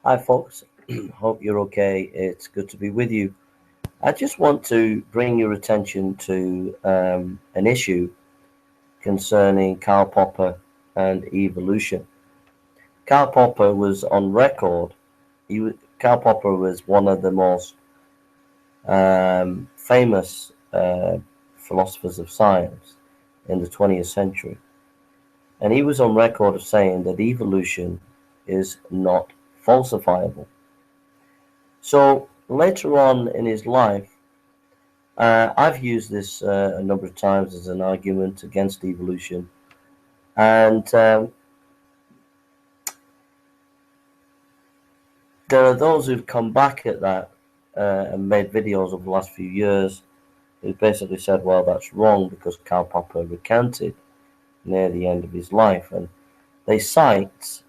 Hi, folks. Hope you're okay. It's good to be with you. I just want to bring your attention to an issue concerning Karl Popper and evolution. Karl Popper was on record. Karl Popper was one of the most famous philosophers of science in the 20th century. And he was on record of saying that evolution is not falsifiable. So later on in his life, I've used this a number of times as an argument against evolution, and there are those who've come back at that and made videos over the last few years who basically said, well, that's wrong because Karl Popper recanted near the end of his life, and they cite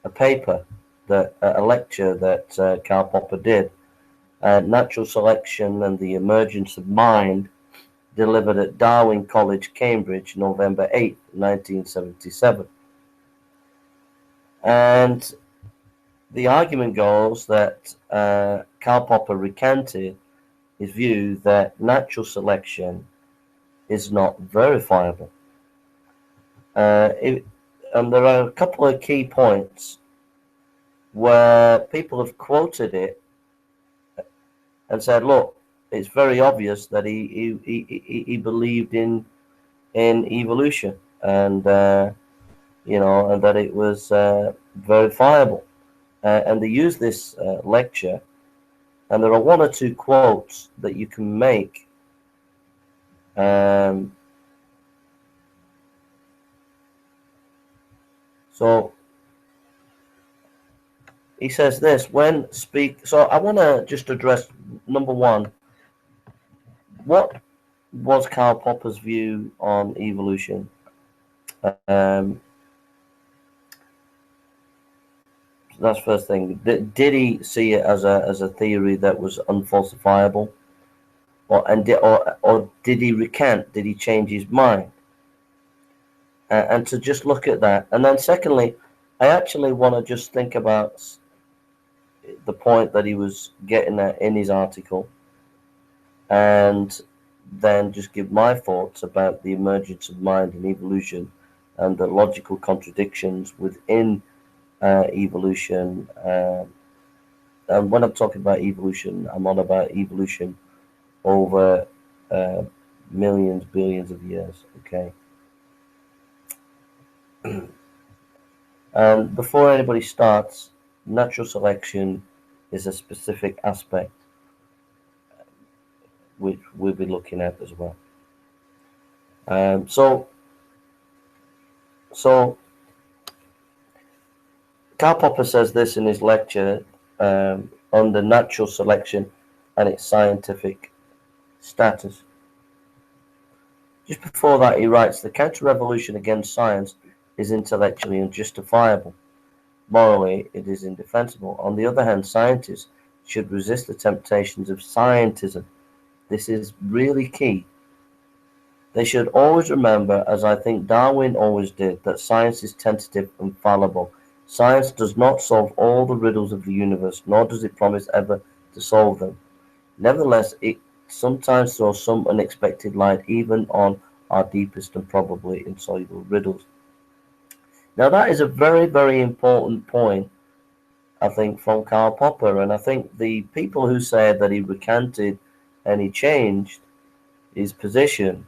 a paper a lecture that Karl Popper did. Natural Selection and the Emergence of Mind, delivered at Darwin College, Cambridge, November 8, 1977. And the argument goes that Karl Popper recanted his view that natural selection is not verifiable. And there are a couple of key points where people have quoted it and said, look, it's very obvious that he believed in evolution, and and that it was verifiable. And they use this lecture, and there are one or two quotes that you can make. So he says this when speak. So I want to just address number one. What was Karl Popper's view on evolution? That's first thing. Did he see it as a theory that was unfalsifiable, or did he recant? Did he change his mind? And to just look at that, and then secondly, I actually want to just think about the point that he was getting at in his article, and then just give my thoughts about the emergence of mind and evolution and the logical contradictions within evolution. And when I'm talking about evolution, I'm on about evolution over millions, billions of years. Okay. And before anybody starts, natural selection is a specific aspect which we'll be looking at as well. So Karl Popper says this in his lecture on the natural selection and its scientific status. Just before that, he writes, the counter-revolution against science is intellectually unjustifiable. Morally, it is indefensible. On the other hand, scientists should resist the temptations of scientism. This is really key. They should always remember, as I think Darwin always did, that science is tentative and fallible. Science does not solve all the riddles of the universe, nor does it promise ever to solve them. Nevertheless, it sometimes throws some unexpected light even on our deepest and probably insoluble riddles. Now that is a very, very important point, I think, from Karl Popper, and I think the people who said that he recanted and he changed his position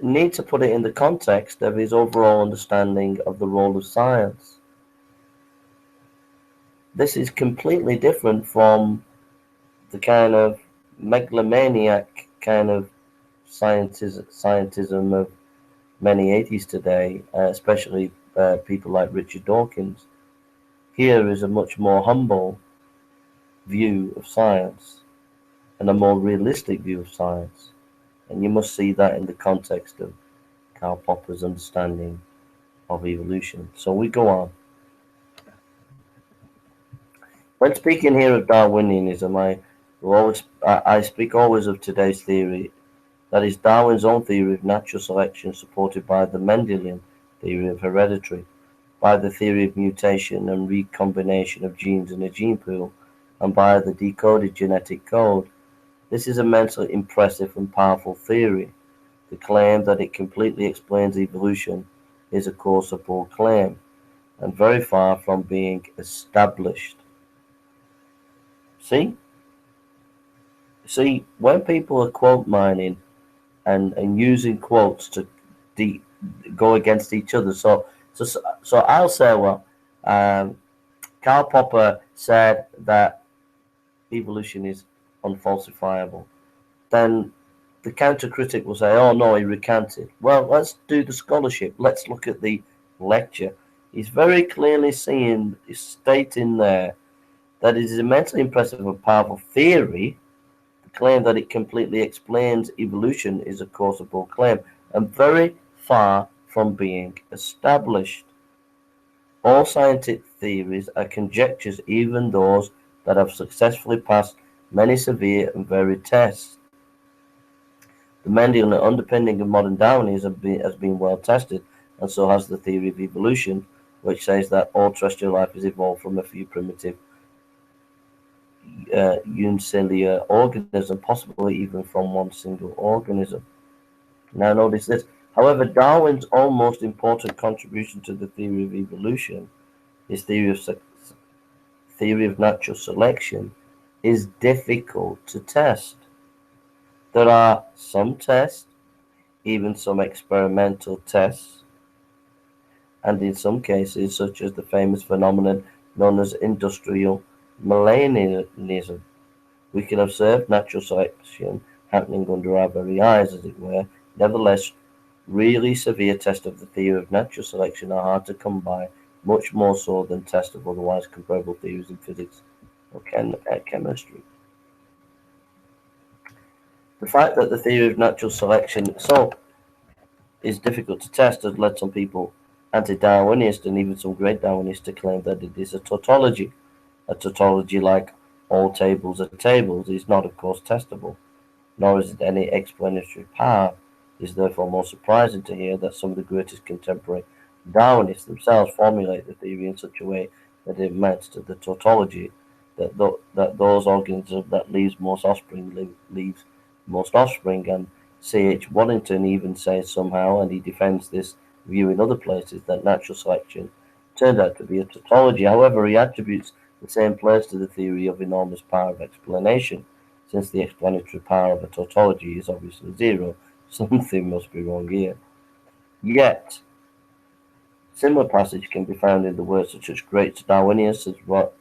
need to put it in the context of his overall understanding of the role of science. This is completely different from the kind of megalomaniac kind of scientism of many atheists today, especially people like Richard Dawkins. Here is a much more humble view of science and a more realistic view of science. And you must see that in the context of Karl Popper's understanding of evolution. So we go on. When speaking here of Darwinianism, I speak always of today's theory, that is Darwin's own theory of natural selection supported by the Mendelian theory of heredity, by the theory of mutation and recombination of genes in a gene pool, and by the decoded genetic code. This is immensely impressive and powerful theory. The claim that it completely explains evolution is of course a bold claim, and very far from being established. See? See, when people are quote mining and using quotes to go against each other, so I'll say, well, Karl Popper said that evolution is unfalsifiable. Then the counter critic will say, oh no, he recanted. Well, let's do the scholarship. Let's look at the lecture. He's very clearly stating there that it is immensely impressive and powerful theory. The claim that it completely explains evolution is of course a bold claim, and very far from being established. All scientific theories are conjectures, even those that have successfully passed many severe and varied tests. The Mendelian underpinning of modern Darwinism has been well tested, and so has the theory of evolution, which says that all terrestrial life is evolved from a few primitive unicellular organisms, possibly even from one single organism. Now notice this. However, Darwin's almost important contribution to the theory of evolution, his theory of natural selection, is difficult to test. There are some tests, even some experimental tests, and in some cases, such as the famous phenomenon known as industrial millennialism, we can observe natural selection happening under our very eyes, as it were. Nevertheless, really severe tests of the theory of natural selection are hard to come by, much more so than tests of otherwise comparable theories in physics or chemistry. The fact that the theory of natural selection is difficult to test has led some people, anti-Darwinists and even some great Darwinists, to claim that it is a tautology. A tautology, like all tables are tables, is not of course testable, nor is it any explanatory power. It is therefore more surprising to hear that some of the greatest contemporary Darwinists themselves formulate the theory in such a way that it amounts to the tautology, that those organisms that leaves most offspring leaves most offspring. And C.H. Waddington even says somehow, and he defends this view in other places, that natural selection turned out to be a tautology. However, he attributes the same place to the theory of enormous power of explanation. Since the explanatory power of a tautology is obviously zero, something must be wrong here. Yet, similar passage can be found in the works of such great Darwinians as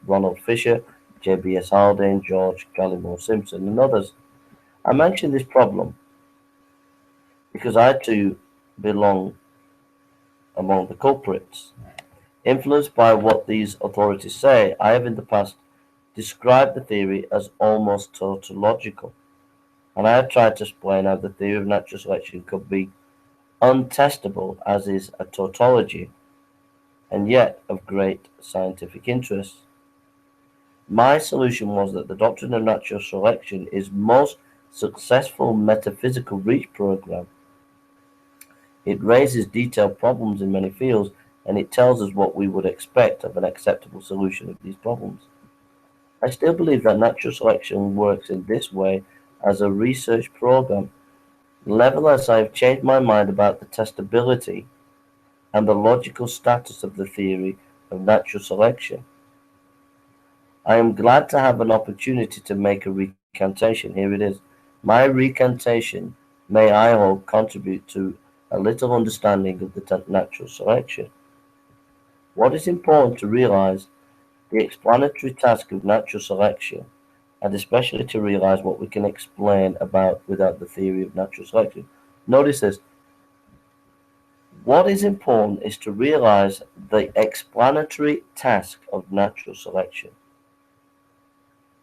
Ronald Fisher, J.B.S. Haldane, George Gallimore Simpson, and others. I mention this problem because I too belong among the culprits. Influenced by what these authorities say, I have in the past described the theory as almost tautological, and I have tried to explain how the theory of natural selection could be untestable as is a tautology, and yet of great scientific interest. My solution was that the doctrine of natural selection is most successful metaphysical research program. It raises detailed problems in many fields, and it tells us what we would expect of an acceptable solution of these problems. I still believe that natural selection works in this way as a research program. Nevertheless, I have changed my mind about the testability and the logical status of the theory of natural selection. I am glad to have an opportunity to make a recantation. Here it is. My recantation may, I hope, contribute to a little understanding of the natural selection. What is important to realize the explanatory task of natural selection, and especially to realize what we can explain about without the theory of natural selection. Notice this. What is important is to realize the explanatory task of natural selection,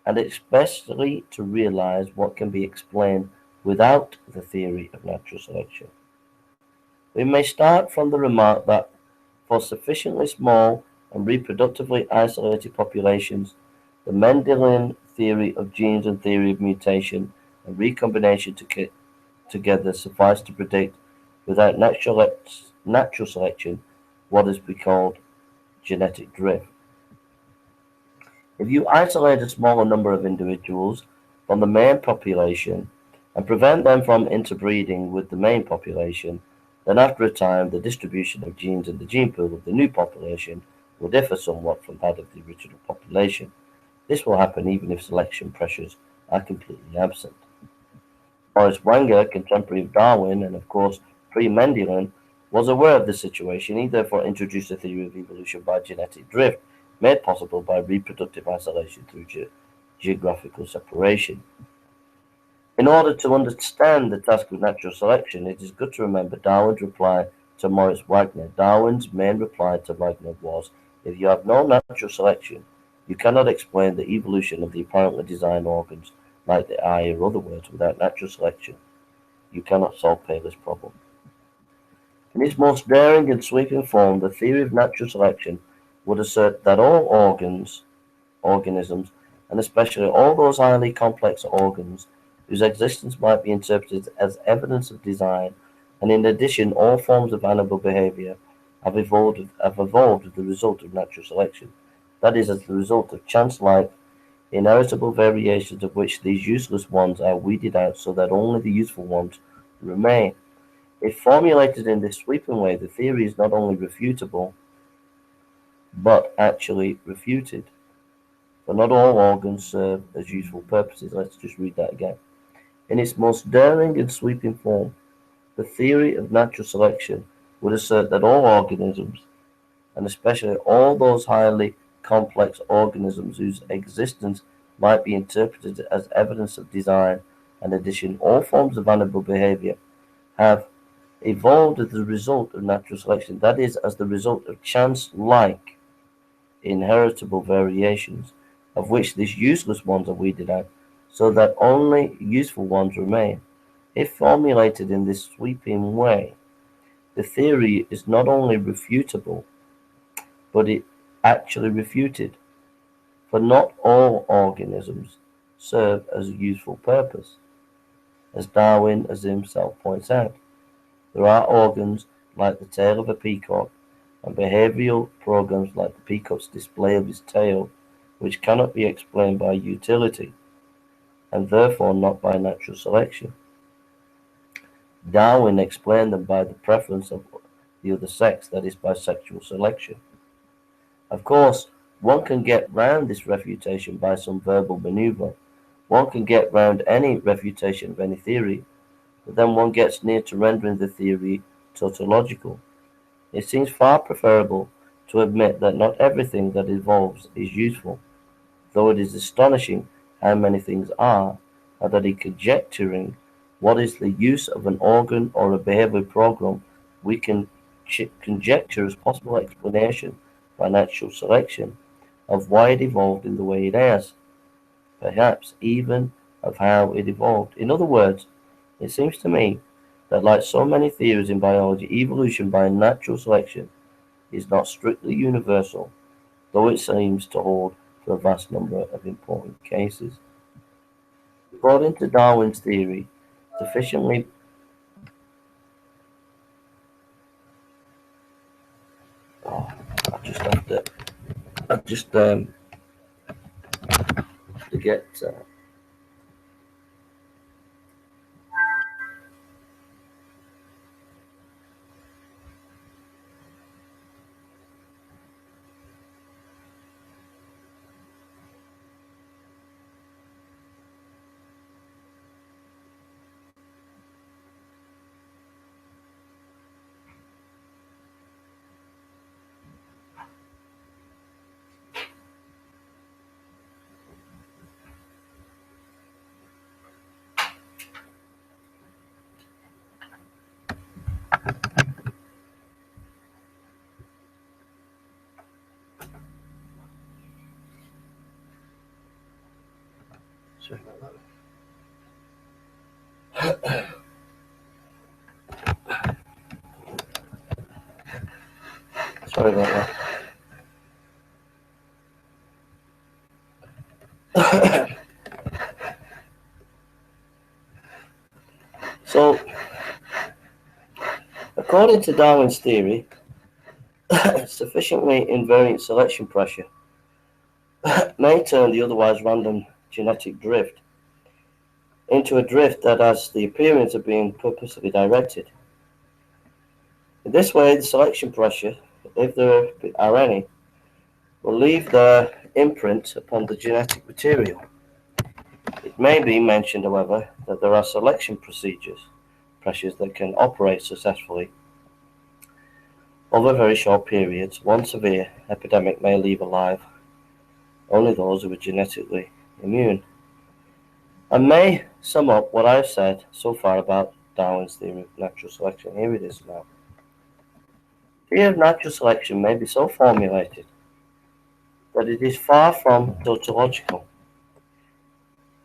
and especially to realize what can be explained without the theory of natural selection. We may start from the remark that for sufficiently small and reproductively isolated populations, the Mendelian theory of genes and theory of mutation and recombination together suffice to predict, without natural selection, what has been called genetic drift. If you isolate a smaller number of individuals from the main population and prevent them from interbreeding with the main population, then after a time the distribution of genes in the gene pool of the new population will differ somewhat from that of the original population. This will happen even if selection pressures are completely absent. Horace Wenger, contemporary of Darwin and of course pre-Mendelian, was aware of the situation. He therefore introduced a theory of evolution by genetic drift, made possible by reproductive isolation through geographical separation. In order to understand the task of natural selection, it is good to remember Darwin's reply to Maurice Wagner. Darwin's main reply to Wagner was, if you have no natural selection, you cannot explain the evolution of the apparently designed organs like the eye or other words without natural selection. You cannot solve Paley's problem. In its most daring and sweeping form, the theory of natural selection would assert that all organisms, and especially all those highly complex organs whose existence might be interpreted as evidence of design, and in addition all forms of animal behavior, have evolved as the result of natural selection. That is, as the result of chance-like, inheritable variations of which these useless ones are weeded out so that only the useful ones remain. If formulated in this sweeping way, the theory is not only refutable, but actually refuted. For not all organs serve as useful purposes. Let's just read that again. In its most daring and sweeping form, the theory of natural selection would assert that all organisms, and especially all those highly complex organisms whose existence might be interpreted as evidence of design, and in addition all forms of animal behavior, have evolved as the result of natural selection, that is, as the result of chance-like inheritable variations, of which these useless ones are weeded out, so that only useful ones remain. If formulated in this sweeping way, the theory is not only refutable, but it actually refuted, for not all organisms serve as a useful purpose, as Darwin as himself points out. There are organs like the tail of a peacock and behavioral programs like the peacock's display of his tail, which cannot be explained by utility, and therefore not by natural selection. Darwin explained them by the preference of the other sex, that is, by sexual selection. Of course, one can get round this refutation by some verbal maneuver. One can get round any refutation of any theory, but then one gets near to rendering the theory tautological. It seems far preferable to admit that not everything that evolves is useful, though it is astonishing how many things are, and that in conjecturing what is the use of an organ or a behavioral program, we can conjecture as possible explanation by natural selection of why it evolved in the way it has, perhaps even of how it evolved. In other words, it seems to me that like so many theories in biology, evolution by natural selection is not strictly universal, though it seems to hold for a vast number of important cases. According to Darwin's theory, sufficiently oh, I just have to I just to get sorry about that. Sorry about that. So, according to Darwin's theory, sufficiently invariant selection pressure may turn the otherwise random genetic drift into a drift that has the appearance of being purposely directed. In this way, the selection pressure, if there are any, will leave their imprint upon the genetic material. It may be mentioned, however, that there are selection pressures that can operate successfully over very short periods. One severe epidemic may leave alive only those who are genetically immune. I may sum up what I've said so far about Darwin's theory of natural selection. Here it is now. The theory of natural selection may be so formulated that it is far from tautological.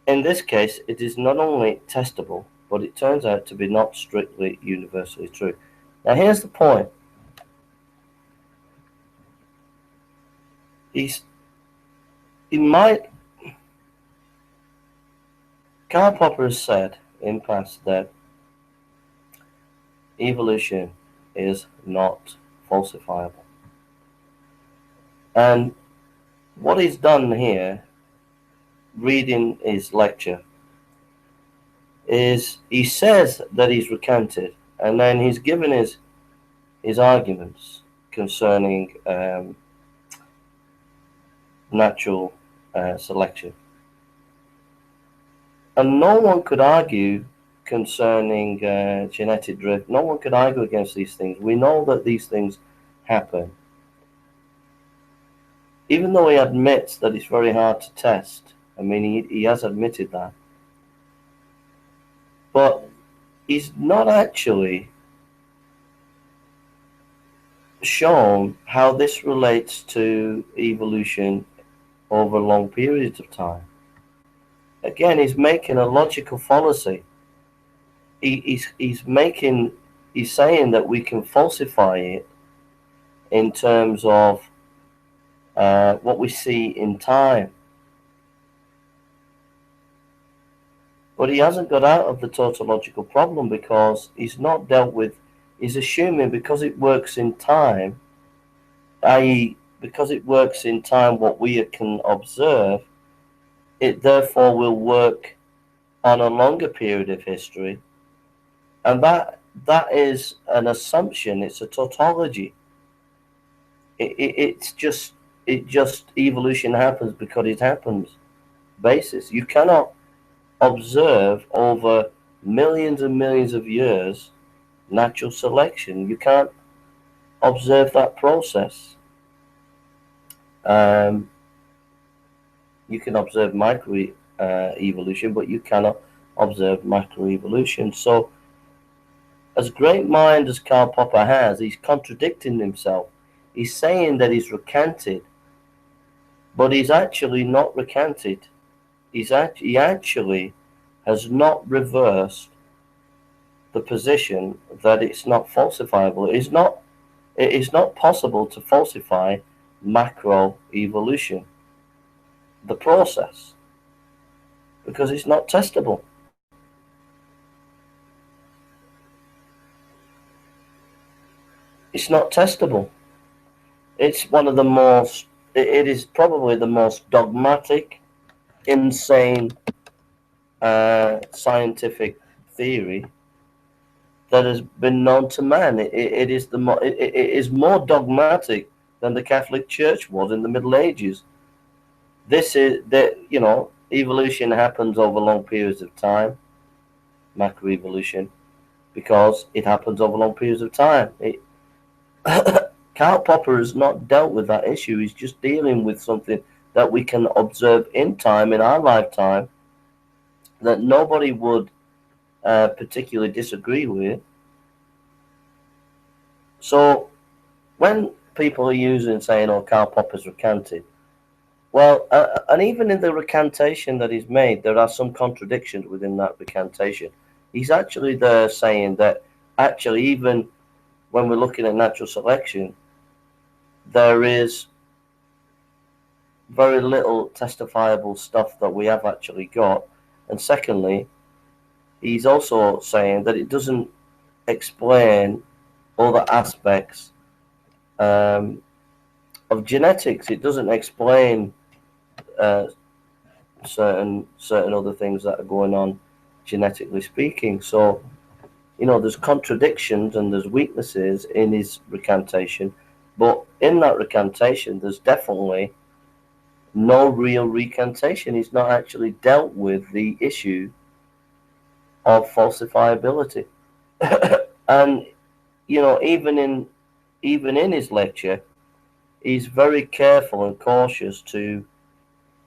In this case, it is not only testable, but it turns out to be not strictly universally true. Now here's the point. Karl Popper has said in past that evolution is not falsifiable. And what he's done here, reading his lecture, is he says that he's recanted, and then he's given his arguments concerning natural selection. And no one could argue concerning genetic drift. No one could argue against these things. We know that these things happen. Even though he admits that it's very hard to test. I mean, he has admitted that. But he's not actually shown how this relates to evolution over long periods of time. Again, he's making a logical fallacy. He's saying that we can falsify it in terms of what we see in time. But he hasn't got out of the tautological problem because he's not dealt with, he's assuming because it works in time, i.e. because it works in time what we can observe, it therefore will work on a longer period of history. And that is an assumption, it's a tautology. It's just evolution happens because it happens basis. You cannot observe over millions and millions of years natural selection. You can't observe that process. You can observe micro evolution, but you cannot observe macroevolution. So, as great mind as Karl Popper has, he's contradicting himself. He's saying that he's recanted, but he's actually not recanted. He actually has not reversed the position that it's not falsifiable. It is not possible to falsify macroevolution, the process, because it's not testable. It's not testable. It's one of the most, it is probably the most dogmatic, insane scientific theory that has been known to man. It is more dogmatic than the Catholic Church was in the Middle Ages. This is that, you know, evolution happens over long periods of time, macroevolution, because it happens over long periods of time. Karl Popper has not dealt with that issue. He's just dealing with something that we can observe in time, in our lifetime, that nobody would particularly disagree with. So when people are using saying, "Oh, Karl Popper's recanted," well, and even in the recantation that he's made, there are some contradictions within that recantation. He's actually there saying that actually even when we're looking at natural selection, there is very little testifiable stuff that we have actually got. And secondly, he's also saying that it doesn't explain other aspects of genetics. It doesn't explain uh, certain other things that are going on genetically speaking. So, there's contradictions and there's weaknesses in his recantation, but in that recantation, there's definitely no real recantation. He's not actually dealt with the issue of falsifiability. And even in his lecture, he's very careful and cautious to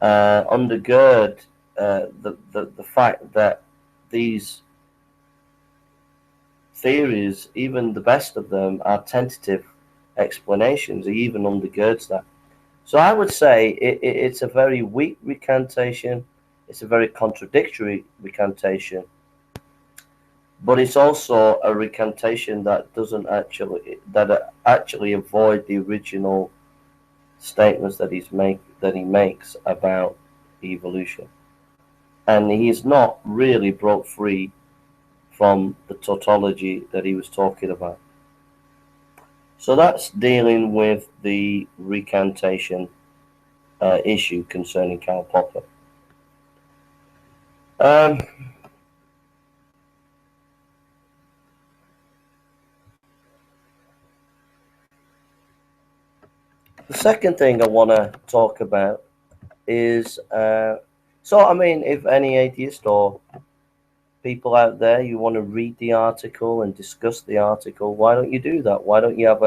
undergird the fact that these theories, even the best of them, are tentative explanations. He even undergirds that. So I would say it's a very weak recantation. It's a very contradictory recantation, but it's also a recantation that doesn't actually avoid the original statements that he makes about evolution, and he's not really broke free from the tautology that he was talking about. So that's dealing with the recantation issue concerning Karl Popper. The second thing I want to talk about is if any atheist or people out there, you want to read the article and discuss the article, why don't you do that? Why don't you have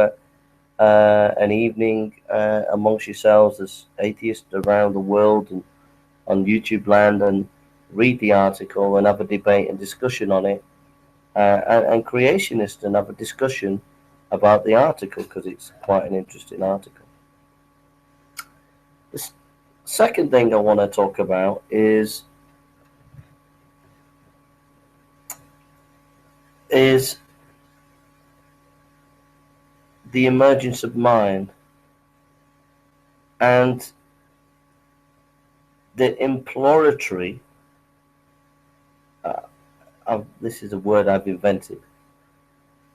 an evening amongst yourselves as atheists around the world and on YouTube land, and read the article and have a debate and discussion on it, and creationists, and have a discussion about the article, because it's quite an interesting article. The second thing I want to talk about is the emergence of mind and the imploratory, this is a word I've invented,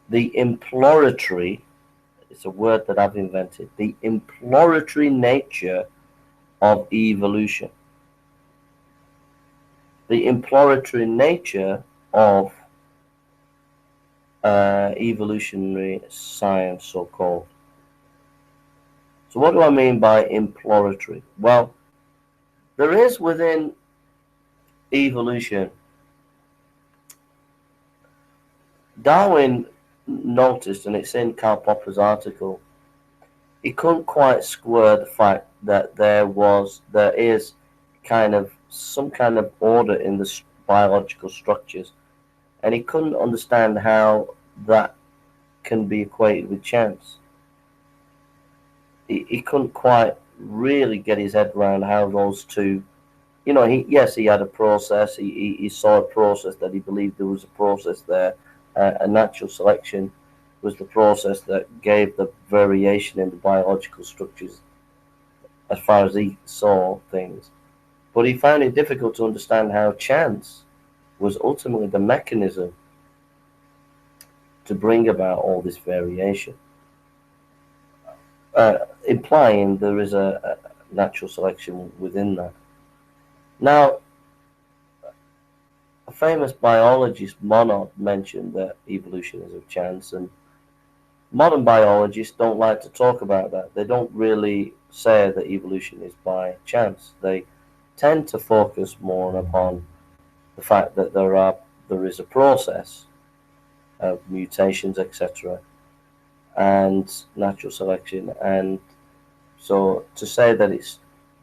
the imploratory, it's a word that I've invented, the imploratory nature of evolution. The imploratory nature of evolutionary science, so-called. So what do I mean by imploratory? Well, there is within evolution, Darwin noticed, and it's in Karl Popper's article, he couldn't quite square the fact that there is some kind of order in the biological structures, and he couldn't understand how that can be equated with chance. He couldn't quite really get his head around how those two, he had a process, he saw a process that he believed there was a process there, and natural selection was the process that gave the variation in the biological structures as far as he saw things. But he found it difficult to understand how chance was ultimately the mechanism to bring about all this variation, implying there is a natural selection within that. Now, a famous biologist, Monod, mentioned that evolution is of chance, and modern biologists don't like to talk about that. They don't really say that evolution is by chance. They tend to focus more upon the fact that there is a process of mutations, etc., and natural selection. And so to say that it's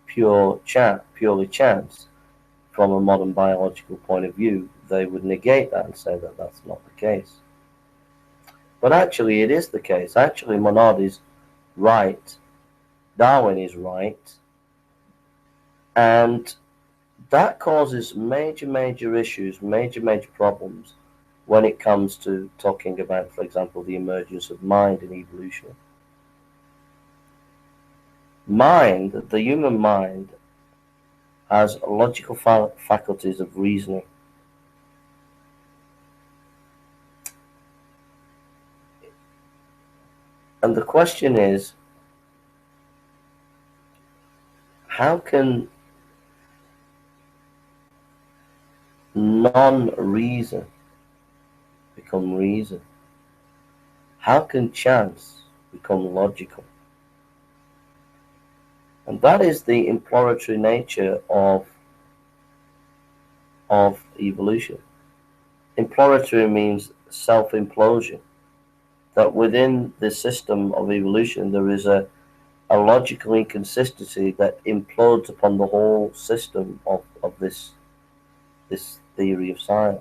purely chance, from a modern biological point of view, they would negate that and say that that's not the case. But actually it is the case. Actually, Monod is right, Darwin is right, and that causes major issues, major problems when it comes to talking about, for example, the emergence of mind in evolution. Mind, the human mind, has logical faculties of reasoning. And the question is, how can non-reason become reason? How can chance become logical? And that is the imploratory nature of evolution. Imploratory means self-implosion. That within the system of evolution there is a logical inconsistency that implodes upon the whole system of this theory of science.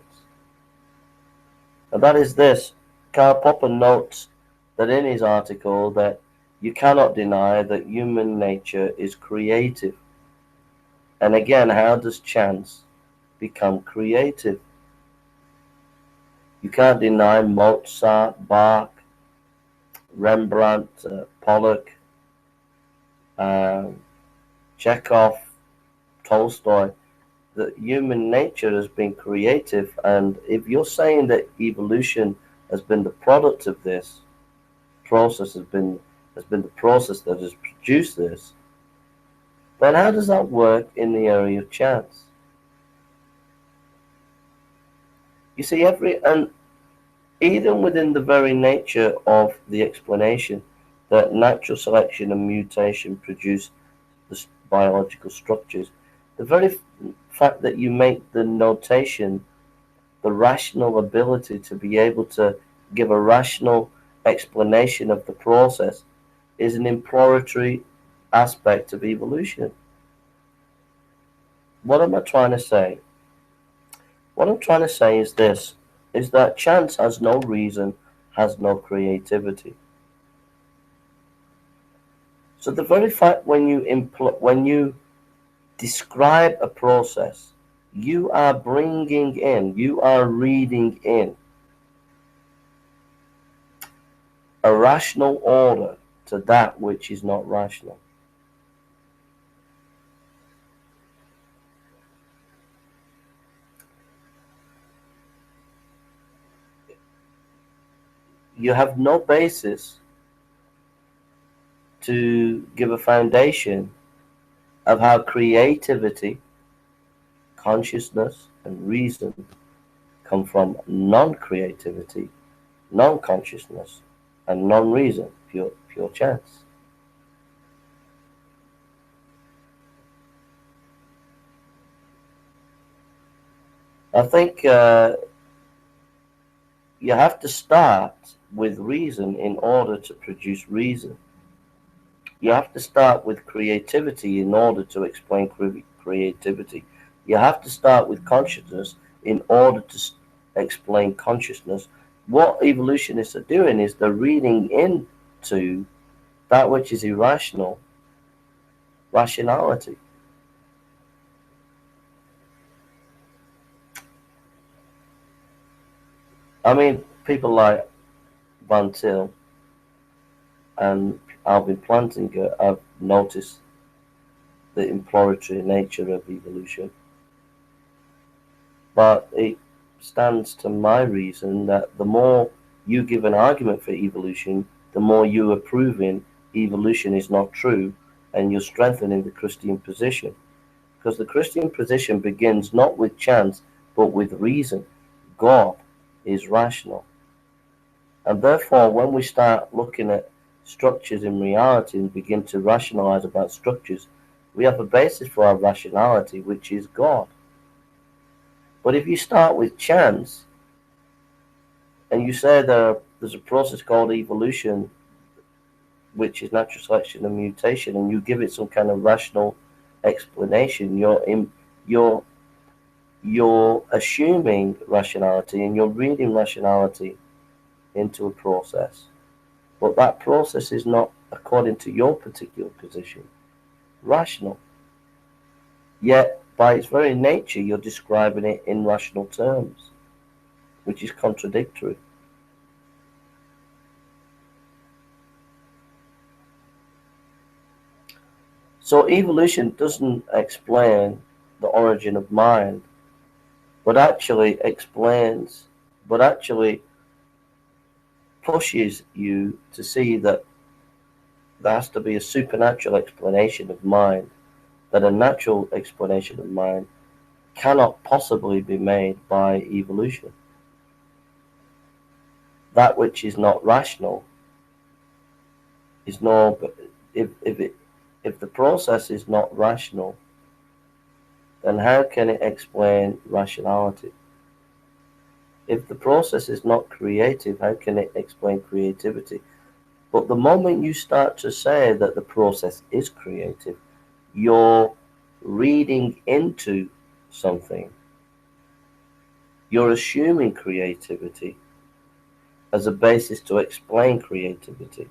And that is this. Karl Popper notes that in his article that you cannot deny that human nature is creative. And again, how does chance become creative? You can't deny Mozart, Bach, Rembrandt, Pollock, Chekhov, Tolstoy, that human nature has been creative. And if you're saying that evolution has been the product of this process, has been the process that has produced this, then how does that work in the area of chance? You see, and even within the very nature of the explanation that natural selection and mutation produce the biological structures, the very fact that you make the notation the rational ability to be able to give a rational explanation of the process is an imploratory aspect of evolution. What am I trying to say? What I'm trying to say is this, is that chance has no reason, has no creativity. So the very fact when you describe a process, you are bringing in, you are reading in a rational order to that which is not rational. You have no basis to give a foundation of how creativity, consciousness, and reason come from non-creativity, non-consciousness, and non-reason, pure chance. I think you have to start with reason in order to produce reason. You have to start with creativity in order to explain creativity. You have to start with consciousness in order to explain consciousness. What evolutionists are doing is they're reading into that which is irrational, rationality. I mean, people like Van Til and Alvin Plantinga have noticed the imploratory nature of evolution. But it stands to my reason that the more you give an argument for evolution, the more you are proving evolution is not true, and you're strengthening the Christian position. Because the Christian position begins not with chance, but with reason. God is rational. And therefore, when we start looking at structures in reality and begin to rationalize about structures, we have a basis for our rationality, which is God. But if you start with chance and you say there's a process called evolution, which is natural selection and mutation, and you give it some kind of rational explanation, you're assuming rationality and you're reading rationality into a process. But that process is not, according to your particular position, rational. Yet, by its very nature, you're describing it in rational terms, which is contradictory. So evolution doesn't explain the origin of mind, but actually pushes you to see that there has to be a supernatural explanation of mind that a natural explanation of mind cannot possibly be made by evolution. That which is not rational is no. If the process is not rational, then how can it explain rationality? If the process is not creative, how can it explain creativity? But the moment you start to say that the process is creative, you're reading into something. You're assuming creativity as a basis to explain creativity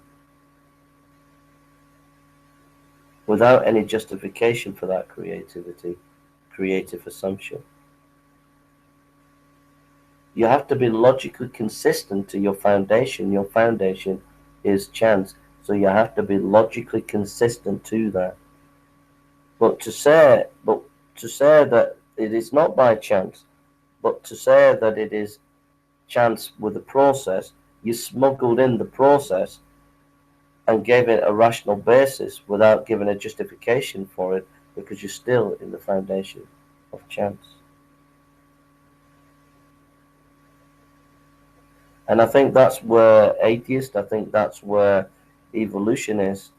without any justification for that creative assumption. You have to be logically consistent to your foundation. Your foundation is chance, so you have to be logically consistent to that. But to say that it is not by chance, but to say that it is chance with the process, you smuggled in the process and gave it a rational basis without giving a justification for it, because you're still in the foundation of chance. And I think that's where atheists, I think that's where evolutionists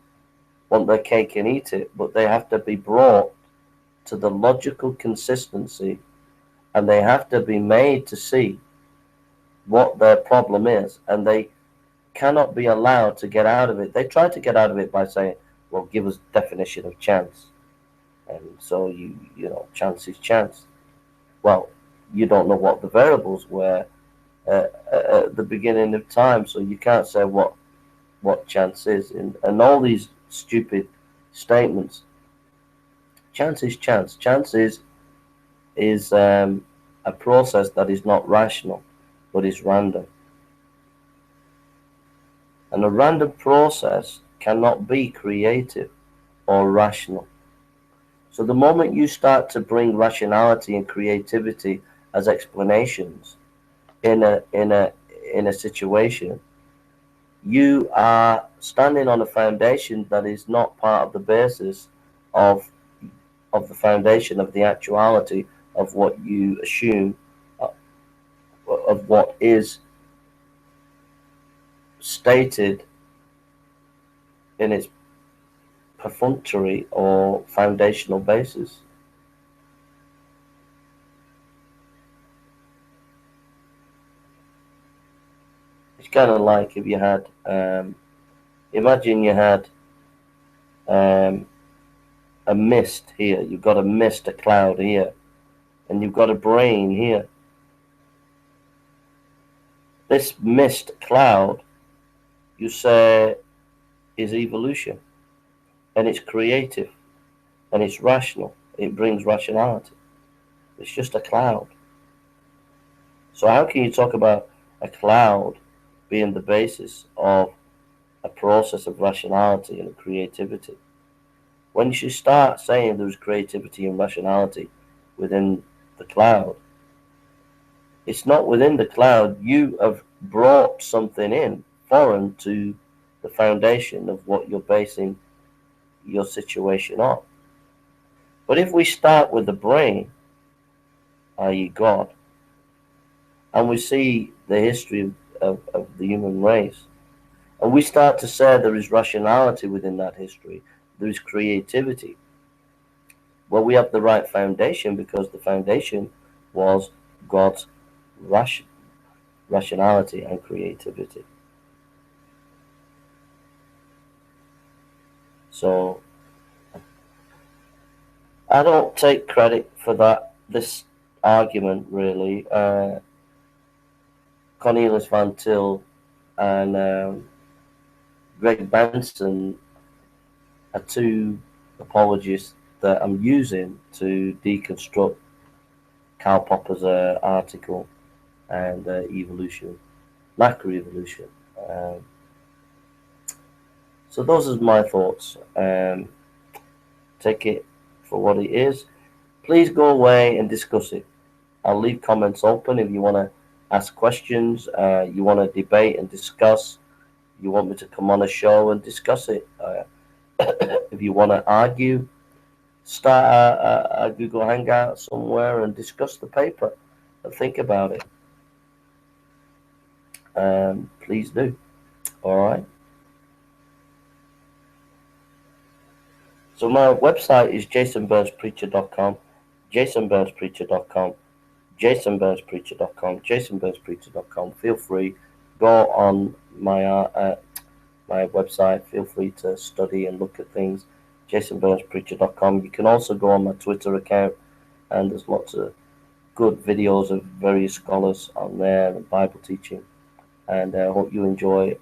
want their cake and eat it, but they have to be brought to the logical consistency, and they have to be made to see what their problem is, and they cannot be allowed to get out of it. They try to get out of it by saying, well, give us definition of chance. And so you know, chance is chance. Well, you don't know what the variables were at the beginning of time, so you can't say what chance is. And all these stupid statements. Chance is chance. Chance is a process that is not rational, but is random. And a random process cannot be creative or rational. So the moment you start to bring rationality and creativity as explanations in a situation, you are standing on a foundation that is not part of the basis of the foundation of the actuality of what you assume of what is stated in its perfunctory or foundational basis. It's kind of like if you had, imagine you had a mist here. You've got a mist, a cloud here, and you've got a brain here. This mist cloud, you say, is evolution, and it's creative, and it's rational. It brings rationality. It's just a cloud. So how can you talk about a cloud being the basis of a process of rationality and creativity? When you start saying there's creativity and rationality within the cloud, it's not within the cloud. You have brought something in foreign to the foundation of what you're basing your situation on. But if we start with the brain, i.e. God, and we see the history of the human race, and we start to say there is rationality within that history, there is creativity, well, we have the right foundation, because the foundation was God's rationality and creativity. So I don't take credit for this argument, really. Cornelius Van Til and Greg Benson are two apologists that I'm using to deconstruct Karl Popper's article and evolution, macroevolution. So those are my thoughts. Take it for what it is. Please go away and discuss it. I'll leave comments open if you want to ask questions, you want to debate and discuss, you want me to come on a show and discuss it. If you want to argue, start a Google Hangout somewhere and discuss the paper and think about it. Please do. All right. So my website is jasonburnspreacher.com, jasonburnspreacher.com, jasonburnspreacher.com, jasonburnspreacher.com. Feel free, go on my website. Feel free to study and look at things. jasonburnspreacher.com. You can also go on my Twitter account, and there's lots of good videos of various scholars on there and Bible teaching. And I hope you enjoy it.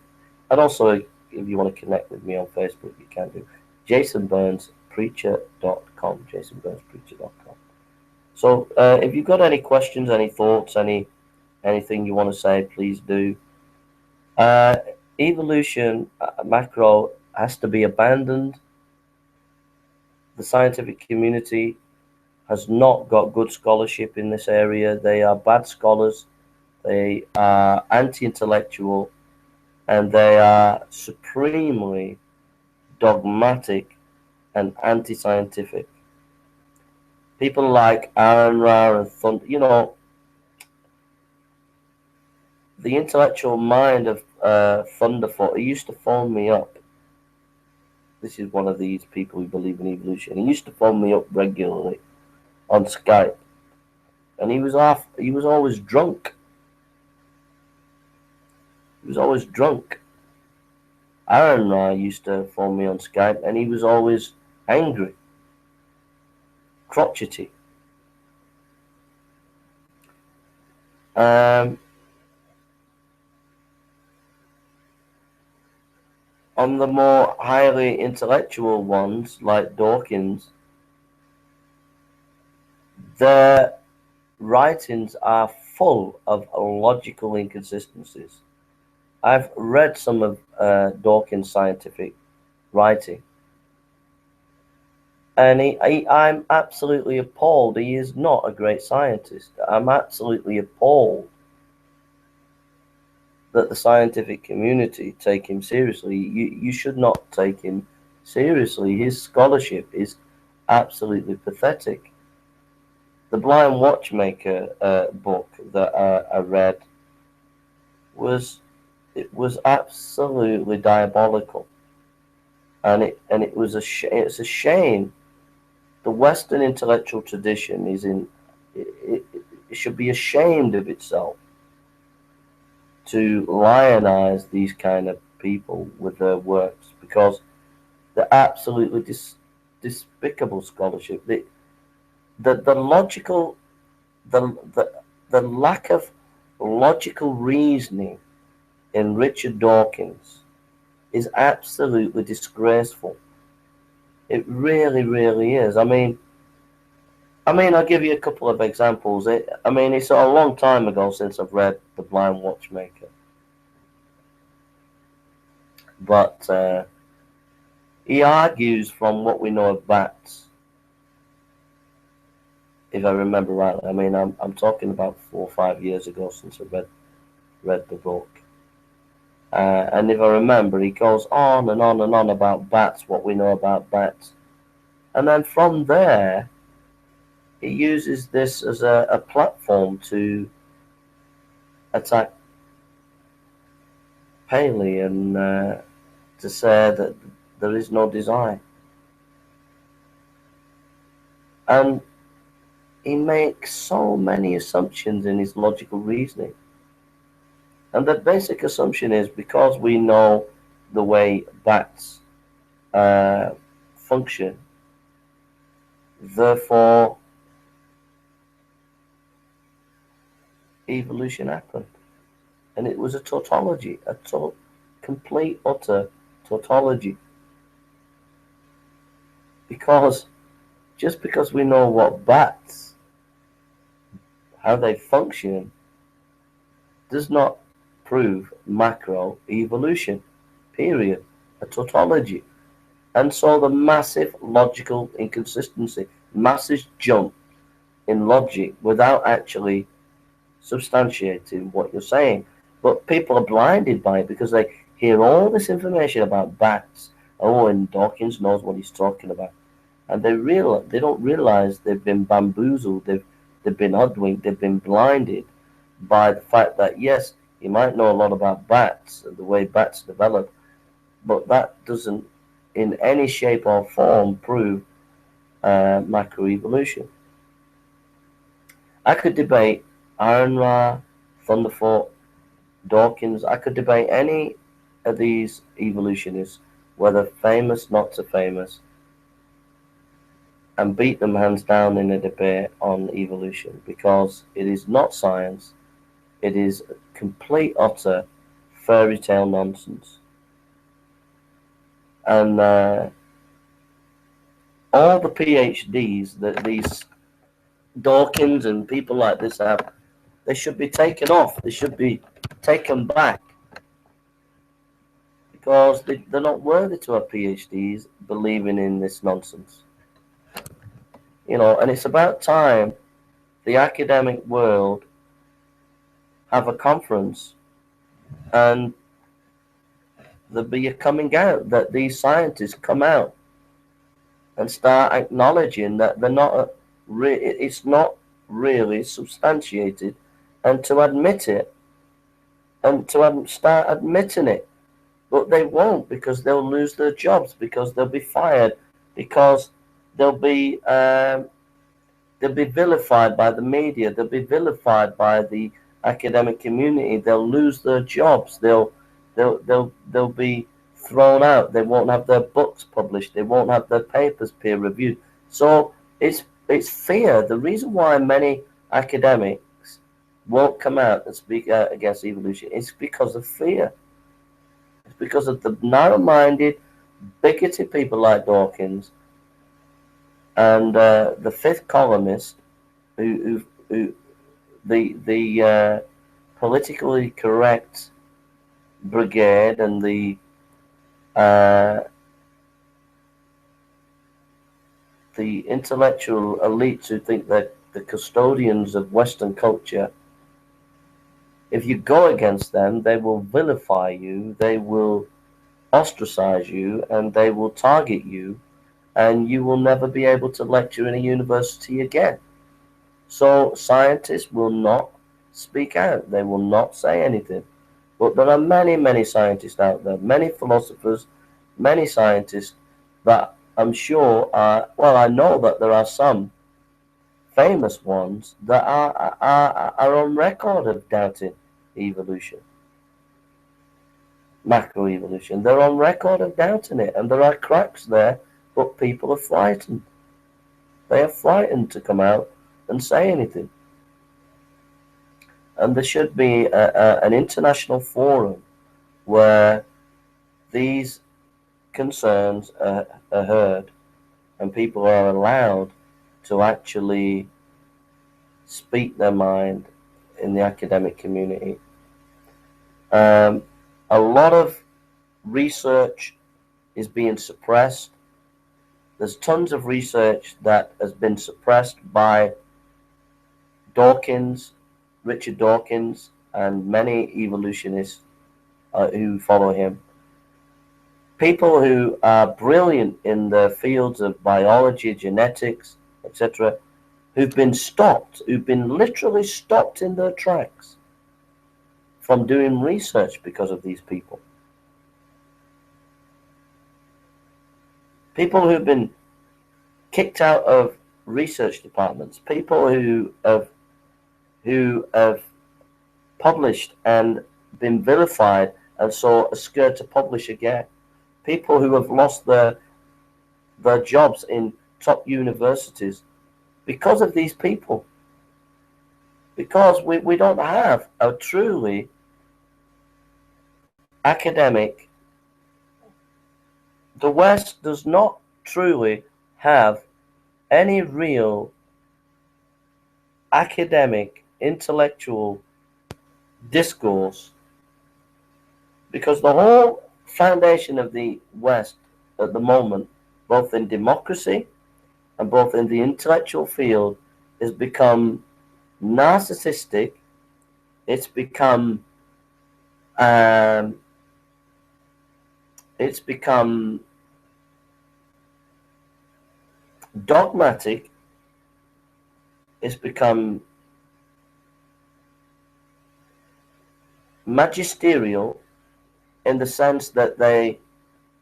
And also, if you want to connect with me on Facebook, you can do. jasonburnspreacher.com, jasonburnspreacher.com. So if you've got any questions, any thoughts, anything you want to say, please do. Evolution macro has to be abandoned. The scientific community has not got good scholarship in this area. They are bad scholars. They are anti-intellectual, and they are supremely dogmatic and anti-scientific. People like Aaron Ra and Thunder, the intellectual mind of Thunderfoot. He used to phone me up. This is one of these people who believe in evolution. He used to phone me up regularly on Skype, and he was always drunk. He was always drunk. Aaron Ra used to phone me on Skype, and he was always angry, crotchety. On the more highly intellectual ones, like Dawkins, their writings are full of logical inconsistencies. I've read some of Dawkins' scientific writing, and I'm absolutely appalled. He is not a great scientist. I'm absolutely appalled that the scientific community take him seriously. You should not take him seriously. His scholarship is absolutely pathetic. The Blind Watchmaker book that I read was absolutely diabolical, and it was it's a shame. The Western intellectual tradition is it should be ashamed of itself to lionize these kind of people with their works, because they're absolutely despicable scholarship. The logical the lack of logical reasoning in Richard Dawkins is absolutely disgraceful. It really, really is. I mean, I'll give you a couple of examples. It's a long time ago since I've read The Blind Watchmaker, but he argues from what we know of bats. If I remember rightly, I'm talking about 4 or 5 years ago since I read the book. And if I remember, he goes on and on and on about bats, what we know about bats. And then from there, he uses this as a platform to attack Paley and to say that there is no design. And he makes so many assumptions in his logical reasoning. And the basic assumption is, because we know the way bats function, therefore evolution happened. And it was a tautology, complete, utter tautology. Because just because we know what bats, how they function, does not prove macro evolution, period, a tautology. And so the massive logical inconsistency, massive jump in logic without actually substantiating what you're saying. But people are blinded by it because they hear all this information about bats. Oh, and Dawkins knows what he's talking about. and they don't realize they've been bamboozled, they've been hoodwinked, they've been blinded by the fact that yes, you might know a lot about bats and the way bats develop, but that doesn't in any shape or form prove macroevolution. I could debate Iron Ra, Thunderfoot, Dawkins. I could debate any of these evolutionists, whether famous, not so famous, and beat them hands down in a debate on evolution, because it is not science. It is complete, utter fairy tale nonsense. And all the PhDs that these Dawkins and people like this have, they should be taken off. They should be taken back, because they're not worthy to have PhDs believing in this nonsense. And it's about time the academic world have a conference and there be a coming out, that these scientists come out and start acknowledging that they're not it's not really substantiated, and to admit it, and to start admitting it. But they won't, because they'll lose their jobs, because they'll be fired, because they'll be vilified by the media, they'll be vilified by the academic community, they'll lose their jobs, they'll be thrown out, they won't have their books published, they won't have their papers peer reviewed. So it's fear. The reason why many academics won't come out and speak out against evolution is because of fear. It's because of the narrow-minded, bigoted people like Dawkins and the fifth columnist, who the politically correct brigade, and the intellectual elites who think that the custodians of Western culture. If you go against them, they will vilify you, they will ostracize you, and they will target you, and you will never be able to lecture in a university again. So scientists will not speak out. They will not say anything. But there are many, many scientists out there, many philosophers, many scientists that I'm sure are, well, I know that there are some famous ones that are on record of doubting evolution, macroevolution. They're on record of doubting it, and there are cracks there, but people are frightened. They are frightened to come out and say anything. And there should be an international forum where these concerns are heard, and people are allowed to actually speak their mind in the academic community. A lot of research is being suppressed. There's tons of research that has been suppressed by Dawkins, Richard Dawkins, and many evolutionists who follow him. People who are brilliant in the fields of biology, genetics, etc., who've been literally stopped in their tracks from doing research because of these people. People who've been kicked out of research departments, people who have published and been vilified and so are scared to publish again. People who have lost their jobs in top universities because of these people. Because we don't have a truly academic, the West does not truly have any real academic, intellectual discourse, because the whole foundation of the West at the moment, both in democracy and both in the intellectual field, has become narcissistic. It's become Dogmatic is become magisterial in the sense that they,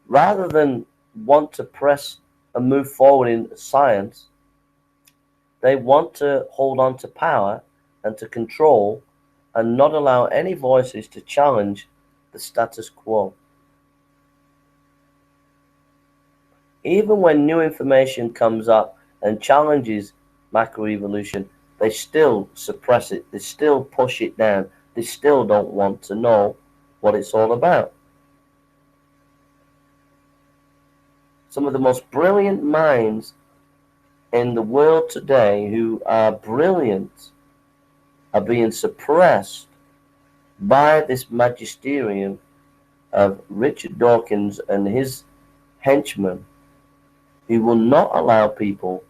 rather than want to press and move forward in science, they want to hold on to power and to control and not allow any voices to challenge the status quo. Even when new information comes up and challenges macroevolution, they still suppress it, they still push it down, they still don't want to know what it's all about. Some of the most brilliant minds in the world today who are brilliant are being suppressed by this magisterium of Richard Dawkins and his henchmen, who will not allow people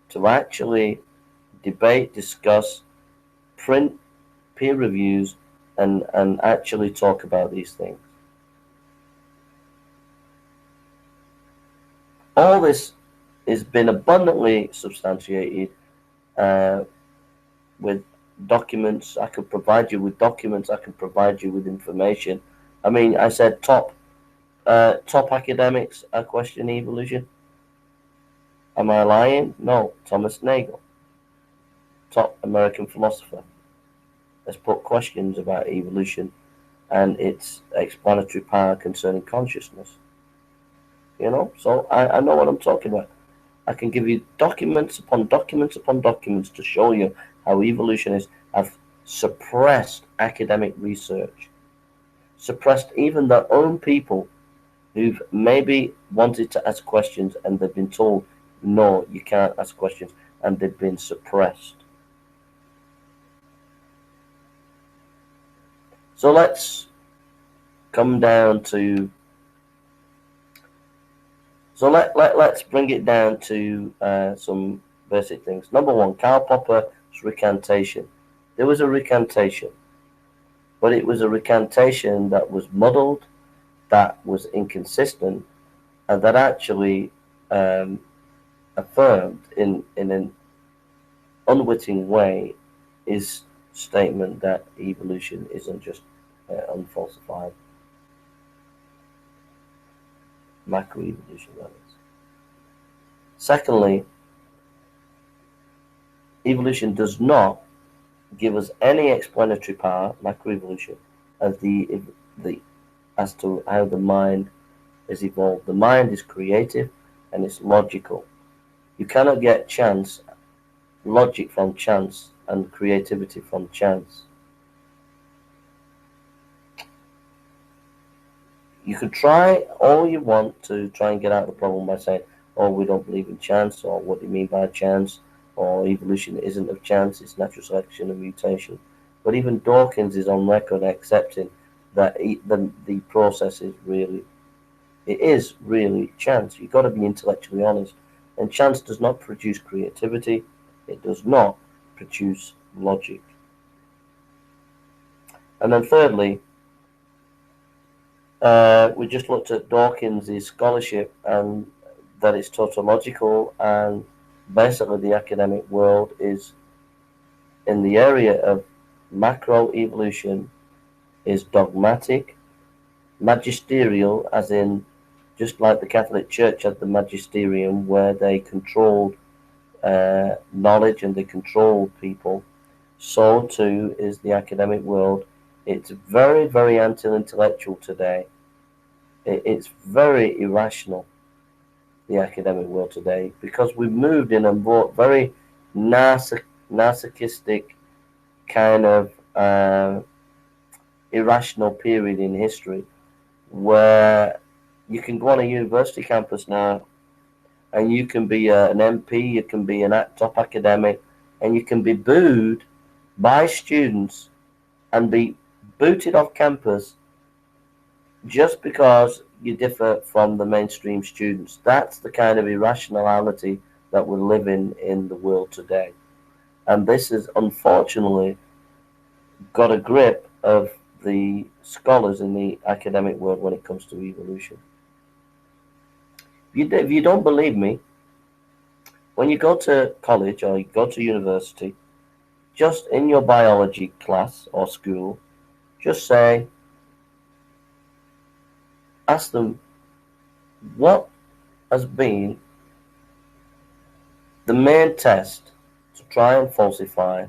to actually debate, discuss, print peer reviews, and actually talk about these things. All this has been abundantly substantiated with documents. I could provide you with documents. I could provide you with information. I mean, I said top academics are questioning evolution. Am I lying? No. Thomas Nagel, top American philosopher, has put questions about evolution and its explanatory power concerning consciousness. You know, so I know what I'm talking about. I can give you documents upon documents upon documents to show you how evolutionists have suppressed academic research, suppressed even their own people who've maybe wanted to ask questions and they've been told, no, you can't ask questions, and they've been suppressed. So let's come down to, so let's bring it down to some basic things. Number one, Karl Popper's recantation. There was a recantation, but it was a recantation that was muddled, that was inconsistent, and that actually affirmed in an unwitting way his statement that evolution isn't just unfalsified macroevolution, that is. Secondly, evolution does not give us any explanatory power, macroevolution, as as to how the mind is evolved. The mind is creative and it's logical. You cannot get logic from chance, and creativity from chance. You can try all you want to try and get out of the problem by saying, oh, we don't believe in chance, or what do you mean by chance, or evolution isn't of chance, it's natural selection and mutation. But even Dawkins is on record accepting that the process is really chance. You've got to be intellectually honest. And chance does not produce creativity. It does not produce logic. And then thirdly, we just looked at Dawkins' scholarship and that it's tautological, and basically the academic world is in the area of macroevolution is dogmatic, magisterial, as in just like the Catholic Church had the magisterium where they controlled knowledge and they controlled people, so too is the academic world. It's very, very anti-intellectual today. It's very irrational, the academic world today, because we've moved in and brought very narcissistic kind of irrational period in history where you can go on a university campus now and you can be an MP, you can be a top academic, and you can be booed by students and be booted off campus just because you differ from the mainstream students. That's the kind of irrationality that we're living in the world today. And this has unfortunately got a grip of the scholars in the academic world when it comes to evolution. If you don't believe me, When you go to college or you go to university, just in your biology class or school, just ask them what has been the main test to try and falsify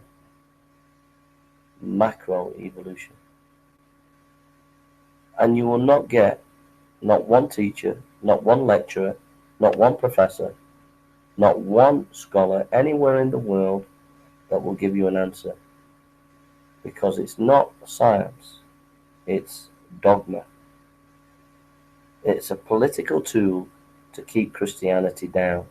macroevolution. And you will not get not one teacher, not one lecturer, not one professor, not one scholar anywhere in the world that will give you an answer. Because it's not science, it's dogma. It's a political tool to keep Christianity down.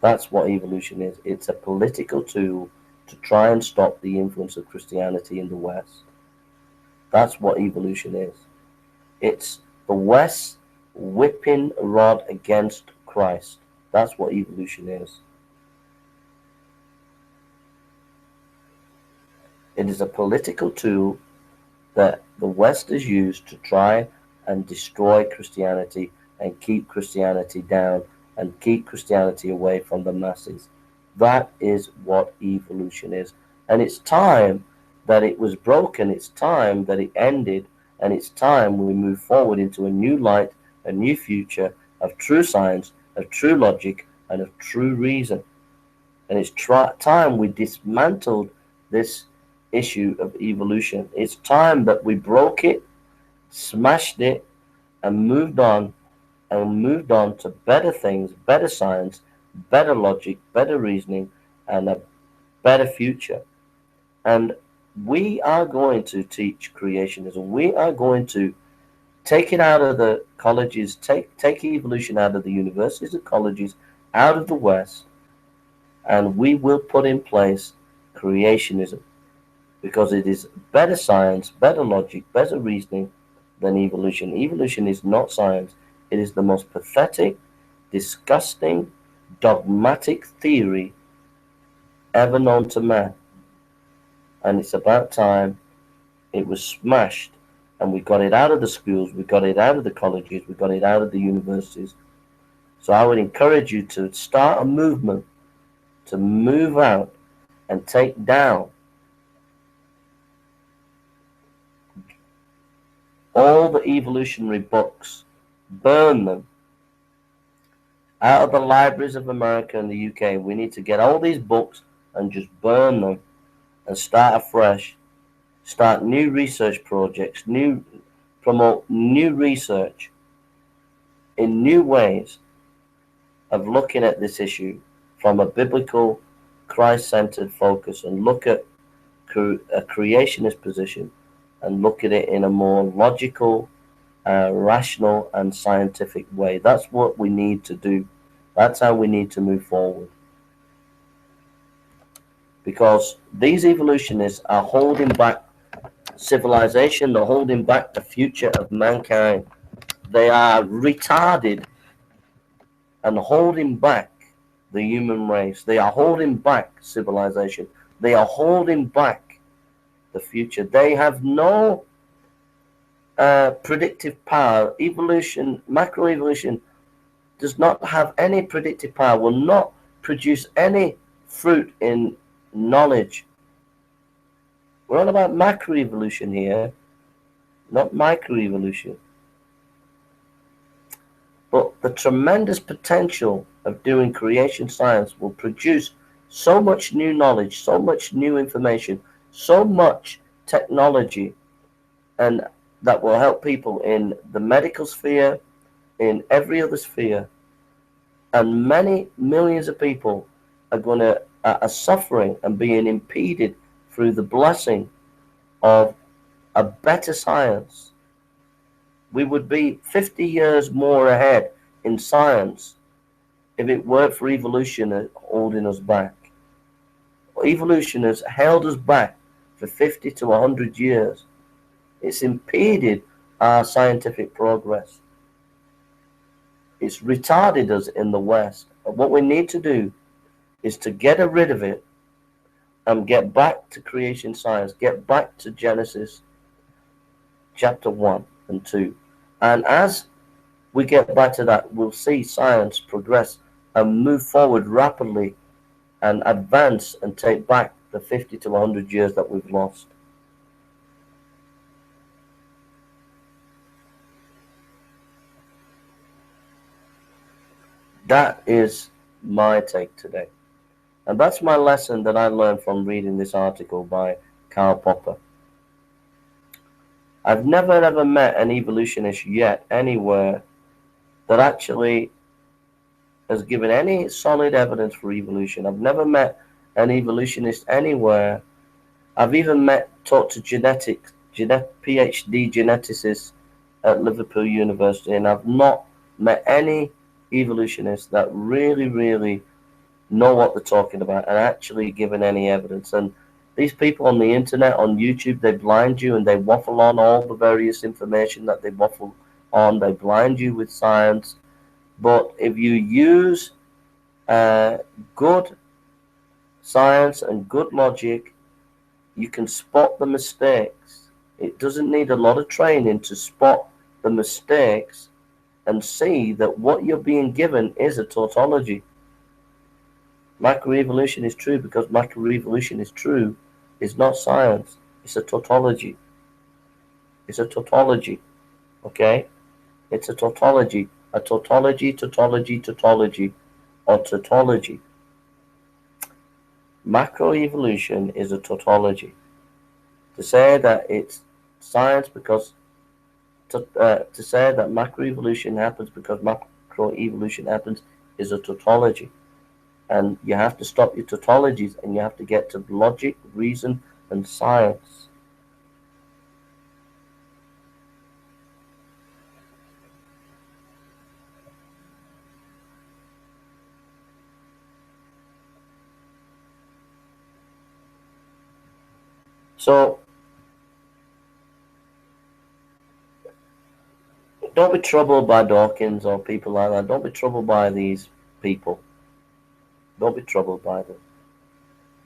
That's what evolution is. It's a political tool to try and stop the influence of Christianity in the West. That's what evolution is. It's the West whipping rod against Christ. That's what evolution is. It is a political tool that the West has used to try and destroy Christianity and keep Christianity down and keep Christianity away from the masses. That is what evolution is. And it's time that it was broken. It's time that it ended. And it's time we move forward into a new light, a new future of true science, of true logic, and of true reason. And it's time we dismantled this issue of evolution. It's time that we broke it, smashed it, and moved on to better things, better science, better logic, better reasoning, and a better future. And we are going to teach creationism. We are going to take it out of the colleges, take evolution out of the universities and colleges, out of the West, and we will put in place creationism, because it is better science, better logic, better reasoning than evolution. Evolution is not science. It is the most pathetic, disgusting, dogmatic theory ever known to man. And it's about time it was smashed, and we got it out of the schools, we got it out of the colleges, we got it out of the universities. So I would encourage you to start a movement to move out and take down all the evolutionary books, burn them out of the libraries of America and the UK. We need to get all these books and just burn them and start afresh, start new research projects, promote new research in new ways of looking at this issue from a biblical, Christ-centered focus, and look at a creationist position and look at it in a more logical, rational, and scientific way. That's what we need to do. That's how we need to move forward. Because these evolutionists are holding back civilization, they're holding back the future of mankind. They are retarded and holding back the human race. They are holding back civilization. They are holding back the future. They have no predictive power. Evolution, macroevolution, does not have any predictive power, will not produce any fruit in knowledge. We're on about macroevolution here, not microevolution. But the tremendous potential of doing creation science will produce so much new knowledge, so much new information, so much technology, and that will help people in the medical sphere, in every other sphere. And many millions of people are suffering and being impeded through the blessing of a better science. We would be 50 years more ahead in science if it weren't for evolution holding us back. Evolution has held us back for 50 to 100 years. It's impeded our scientific progress. It's retarded us in the West. And what we need to do is to get rid of it and get back to creation science, get back to Genesis chapter 1 and 2. And as we get back to that, we'll see science progress and move forward rapidly and advance and take back the 50 to 100 years that we've lost. That is my take today. And that's my lesson that I learned from reading this article by Karl Popper. I've never ever met an evolutionist yet anywhere that actually has given any solid evidence for evolution. I've never met an evolutionist anywhere. I've even talked to PhD geneticists at Liverpool University, and I've not met any evolutionists that really know what they're talking about and actually given any evidence. And these people on the internet, on YouTube, they blind you and they waffle on all the various information that they waffle on. They blind you with science. But if you use good science and good logic, you can spot the mistakes. It doesn't need a lot of training to spot the mistakes and see that what you're being given is a tautology. Macroevolution is true because macroevolution is true. It's not science. It's a tautology. It's a tautology. Okay? It's a tautology. A tautology, or tautology. Macroevolution is a tautology. To say that it's science because to say that macroevolution happens because macroevolution happens is a tautology. And you have to stop your tautologies and you have to get to logic, reason, and science. So, don't be troubled by Dawkins or people like that. Don't be troubled by these people. Don't be troubled by them.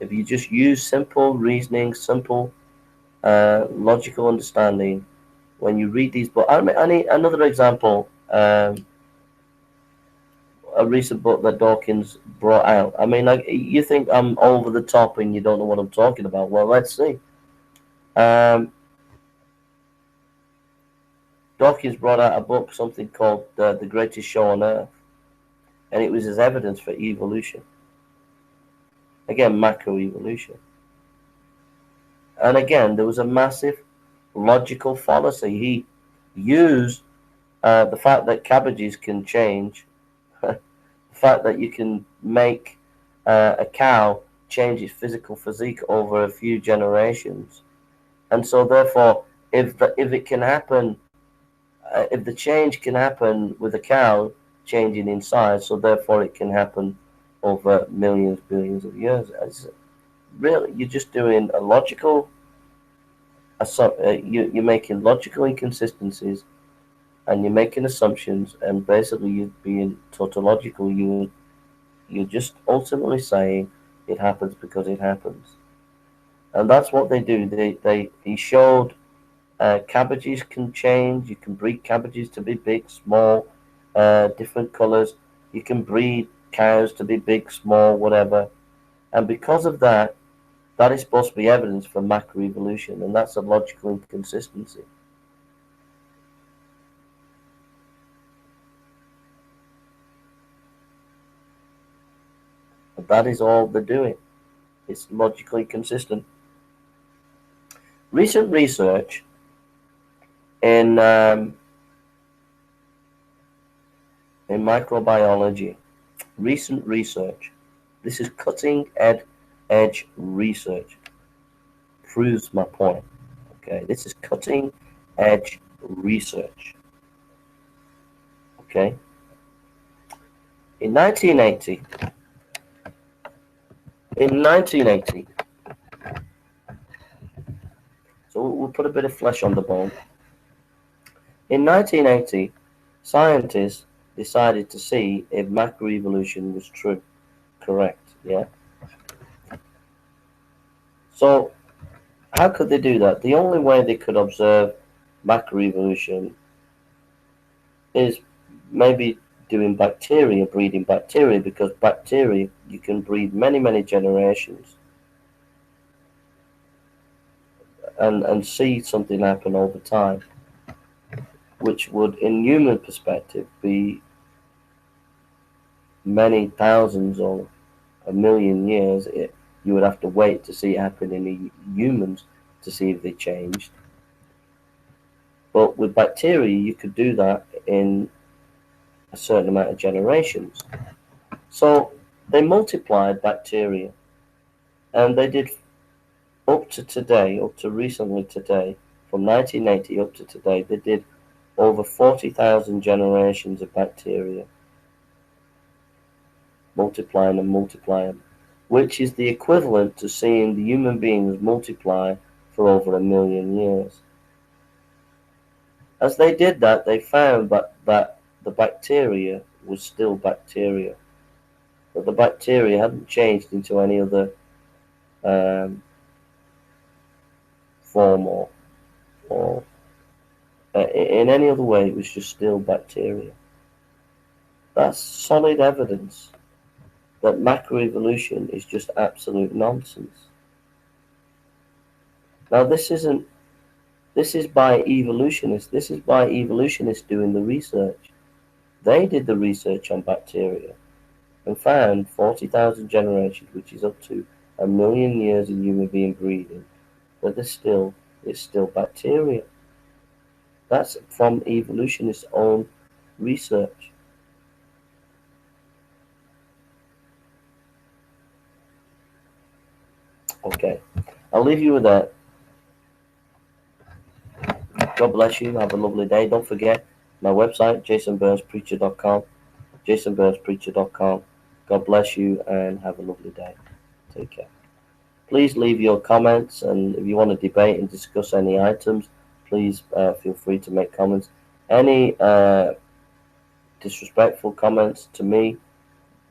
If you just use simple reasoning, simple logical understanding, when you read these books, I need another example. A recent book that Dawkins brought out. I mean, like, you think I'm over the top and you don't know what I'm talking about. Well, let's see. Dawkins brought out a book, something called The Greatest Show on Earth, and it was his evidence for evolution. Again, macroevolution. And again, there was a massive logical fallacy. He used the fact that cabbages can change, the fact that you can make a cow change its physical physique over a few generations. And so therefore, if it can happen, if the change can happen with a cow changing in size, so therefore it can happen over millions, billions of years. Really, you're just doing a logical, you're making logical inconsistencies, and you're making assumptions, and basically you're being tautological. You're just ultimately saying it happens because it happens, and that's what they do. He showed cabbages can change. You can breed cabbages to be big, small, different colors. You can breed cows to be big, small, whatever. And because of that, that is supposed to be evidence for macroevolution, and that's a logical inconsistency. And that is all they're doing. It's logically consistent. Recent research in microbiology, recent research, this is cutting edge research, proves my point. Okay, this is cutting edge research. Okay, in 1980, so we'll put a bit of flesh on the bone. In 1980, scientists decided to see if macroevolution was true. Correct, yeah? So, how could they do that? The only way they could observe macroevolution is maybe doing bacteria, breeding bacteria, because bacteria, you can breed many generations and see something happen over time, which would, in human perspective, be many thousands or a million years. You would have to wait to see it happen in the humans to see if they changed. But with bacteria, you could do that in a certain amount of generations. So they multiplied bacteria, and they did up to today, up to recently today, from 1980 up to today, they did over 40,000 generations of bacteria, multiplying and multiplying, which is the equivalent to seeing the human beings multiply for over 1,000,000 years. As they did that, they found that the bacteria was still bacteria, that the bacteria hadn't changed into any other form or in any other way. It was just still bacteria. That's solid evidence that macroevolution is just absolute nonsense. Now this is by evolutionists. This is by evolutionists doing the research. They did the research on bacteria and found 40,000 generations, which is up to 1,000,000 years of human being breeding, but it's still bacteria. That's from evolutionists' own research. Okay, I'll leave you with that. God bless you. Have a lovely day. Don't forget my website, jasonburnspreacher.com. jasonburnspreacher.com. God bless you and have a lovely day. Take care. Please leave your comments, and if you want to debate and discuss any items, please feel free to make comments. Any disrespectful comments to me,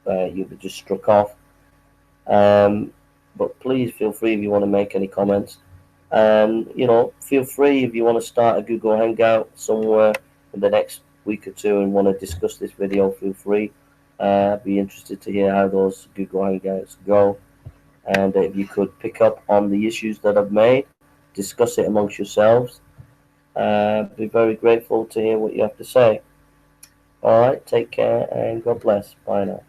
you'll be just struck off. But please feel free if you want to make any comments. And, feel free if you want to start a Google Hangout somewhere in the next week or two and want to discuss this video, feel free. Be interested to hear how those Google Hangouts go. And if you could pick up on the issues that I've made, discuss it amongst yourselves. Be very grateful to hear what you have to say. All right, take care and God bless. Bye now.